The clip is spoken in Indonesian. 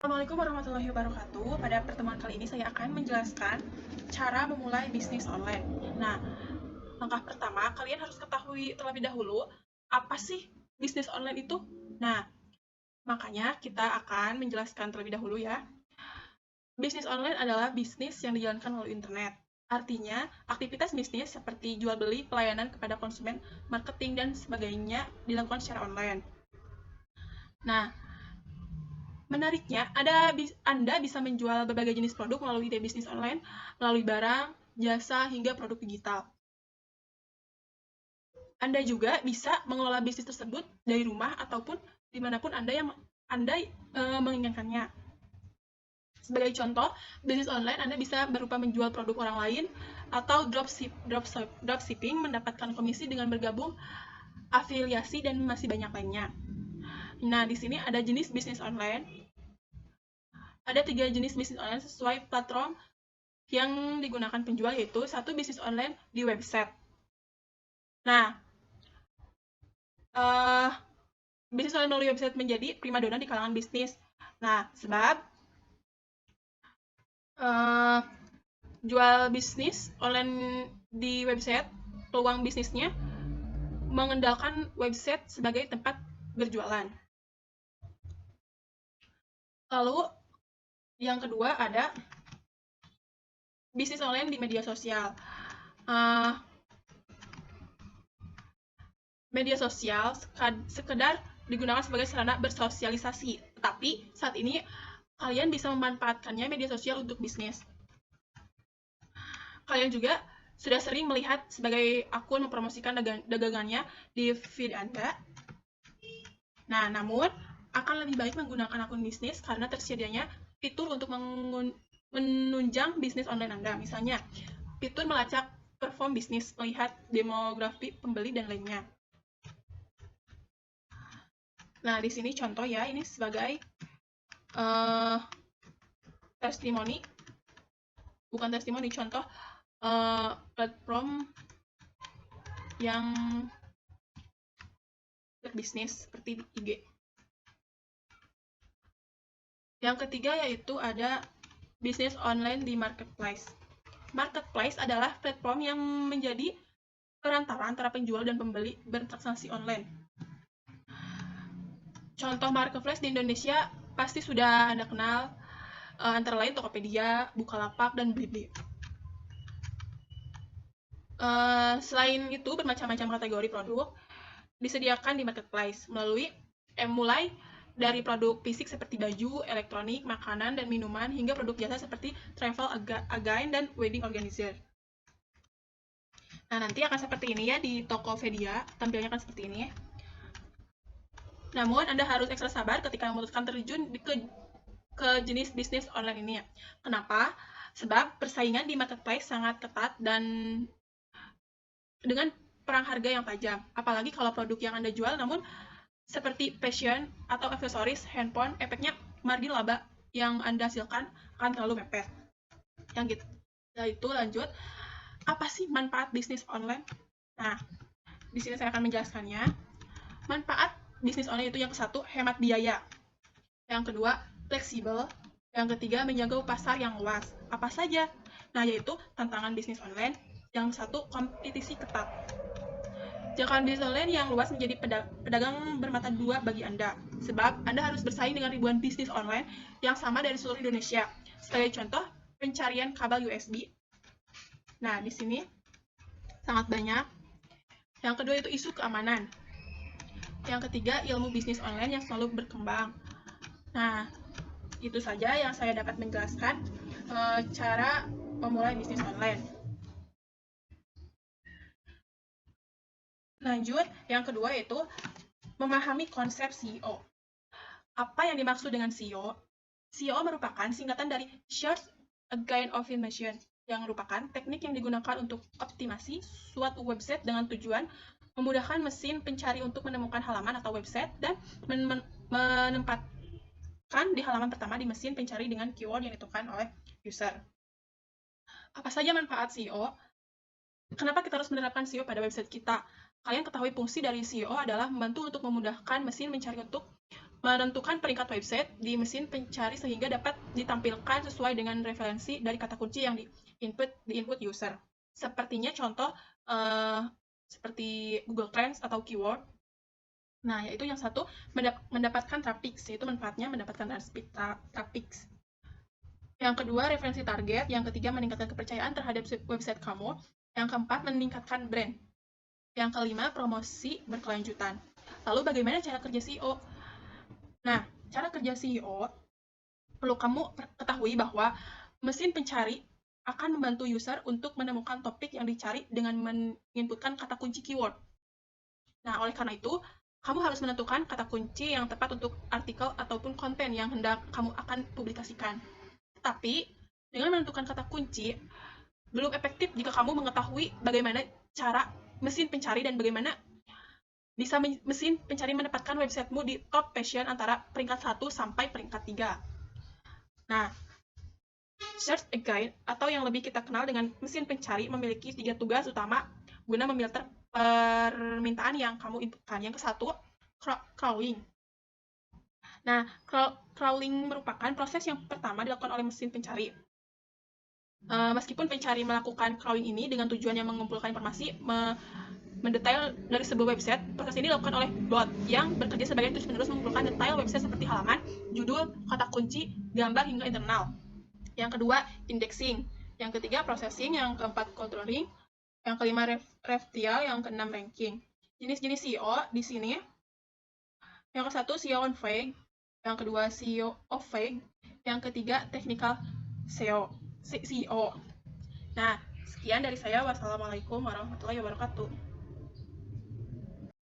Assalamualaikum warahmatullahi wabarakatuh. Pada pertemuan kali ini saya akan menjelaskan cara memulai bisnis online. Nah, langkah pertama kalian harus ketahui terlebih dahulu apa sih bisnis online itu. Nah, makanya kita akan menjelaskan terlebih dahulu ya. Bisnis online adalah bisnis yang dijalankan melalui internet. Artinya, aktivitas bisnis seperti jual beli, pelayanan kepada konsumen, marketing, dan sebagainya dilakukan secara online. Nah, menariknya, Anda bisa menjual berbagai jenis produk melalui bisnis online, melalui barang, jasa, hingga produk digital. Anda juga bisa mengelola bisnis tersebut dari rumah ataupun dimanapun Anda menginginkannya. Sebagai contoh, bisnis online Anda bisa berupa menjual produk orang lain atau dropshipping mendapatkan komisi dengan bergabung afiliasi dan masih banyak lainnya. Nah, di sini ada jenis bisnis online. Ada 3 jenis bisnis online sesuai platform yang digunakan penjual, yaitu satu, bisnis online di website. Nah, bisnis online melalui website menjadi primadona di kalangan bisnis. Nah, sebab jual bisnis online di website, peluang bisnisnya mengandalkan website sebagai tempat berjualan. Lalu yang kedua ada bisnis online di media sosial. Media sosial sekedar digunakan sebagai sarana bersosialisasi, tetapi saat ini kalian bisa memanfaatkannya media sosial untuk bisnis. Kalian juga sudah sering melihat sebagai akun mempromosikan dagangannya di feed Anda. Nah, namun akan lebih baik menggunakan akun bisnis karena tersedianya fitur untuk menunjang bisnis online Anda. Misalnya, fitur melacak perform bisnis, melihat demografi pembeli, dan lainnya. Nah, di sini contoh ya, ini sebagai testimoni, bukan testimoni, contoh platform yang berbisnis seperti IG. Yang ketiga yaitu ada bisnis online di marketplace. Marketplace adalah platform yang menjadi perantara antara penjual dan pembeli bertransaksi online. Contoh marketplace di Indonesia pasti sudah Anda kenal, antara lain Tokopedia, Bukalapak, dan Blibli. Selain itu, bermacam-macam kategori produk disediakan di marketplace mulai dari produk fisik seperti baju, elektronik, makanan, dan minuman, hingga produk jasa seperti travel agent dan wedding organizer. Nah, nanti akan seperti ini ya di Tokopedia, tampilnya akan seperti ini ya. Namun, Anda harus ekstra sabar ketika memutuskan terjun ke jenis bisnis online ini ya. Kenapa? Sebab persaingan di marketplace sangat ketat dan dengan perang harga yang tajam. Apalagi kalau produk yang Anda jual namun seperti fashion atau aksesoris handphone, efeknya margin laba yang Anda hasilkan akan terlalu mepet. Yang gitu. Nah, itu lanjut. Apa sih manfaat bisnis online? Nah, di sini saya akan menjelaskannya. Manfaat bisnis online itu yang satu, hemat biaya. Yang kedua, fleksibel. Yang ketiga, menjangkau pasar yang luas. Apa saja? Nah, yaitu tantangan bisnis online. Yang satu, kompetisi ketat. Jangkauan bisnis online yang luas menjadi pedagang bermata dua bagi Anda, sebab Anda harus bersaing dengan ribuan bisnis online yang sama dari seluruh Indonesia. Sebagai contoh, pencarian kabel USB. Nah, di sini sangat banyak. Yang kedua itu isu keamanan. Yang ketiga, ilmu bisnis online yang selalu berkembang. Nah, itu saja yang saya dapat menjelaskan cara memulai bisnis online. Lanjut, yang kedua yaitu memahami konsep CEO. Apa yang dimaksud dengan CEO? CEO merupakan singkatan dari Search Engine Optimization, yang merupakan teknik yang digunakan untuk optimasi suatu website dengan tujuan memudahkan mesin pencari untuk menemukan halaman atau website dan menempatkan di halaman pertama di mesin pencari dengan keyword yang ditentukan oleh user. Apa saja manfaat CEO? Kenapa kita harus menerapkan CEO pada website kita? Kalian ketahui fungsi dari CEO adalah membantu untuk memudahkan mesin mencari untuk menentukan peringkat website di mesin pencari sehingga dapat ditampilkan sesuai dengan referensi dari kata kunci yang di-input user. Sepertinya contoh seperti Google Trends atau keyword. Nah, yaitu yang satu mendapatkan traffic, yaitu manfaatnya mendapatkan traffic. Yang kedua, referensi target. Yang ketiga, meningkatkan kepercayaan terhadap website kamu. Yang keempat, meningkatkan brand. Yang kelima, promosi berkelanjutan. Lalu bagaimana cara kerja SEO? Nah, cara kerja SEO perlu kamu ketahui bahwa mesin pencari akan membantu user untuk menemukan topik yang dicari dengan menginputkan kata kunci keyword. Nah, oleh karena itu, kamu harus menentukan kata kunci yang tepat untuk artikel ataupun konten yang hendak kamu akan publikasikan. Tetapi, dengan menentukan kata kunci, belum efektif jika kamu mengetahui bagaimana cara mesin pencari dan bagaimana bisa mesin pencari mendapatkan websitemu di top position antara peringkat 1 sampai peringkat 3. Nah, search engine atau yang lebih kita kenal dengan mesin pencari memiliki 3 tugas utama guna memfilter permintaan yang kamu inputkan. Yang ke-1, crawling. Nah, crawling merupakan proses yang pertama dilakukan oleh mesin pencari. Meskipun pencari melakukan crawling ini dengan tujuan yang mengumpulkan informasi mendetail dari sebuah website, proses ini dilakukan oleh bot yang bekerja sebagai terus-menerus mengumpulkan detail website seperti halaman, judul, kata kunci, gambar, hingga internal. Yang kedua, indexing. Yang ketiga, processing. Yang keempat, controlling. Yang kelima, referral. Yang keenam, ranking. Jenis-jenis SEO di sini. Yang ke-1, SEO on page. Yang kedua, SEO off page. Yang ketiga, technical SEO. Nah, sekian dari saya. Wassalamualaikum warahmatullahi wabarakatuh.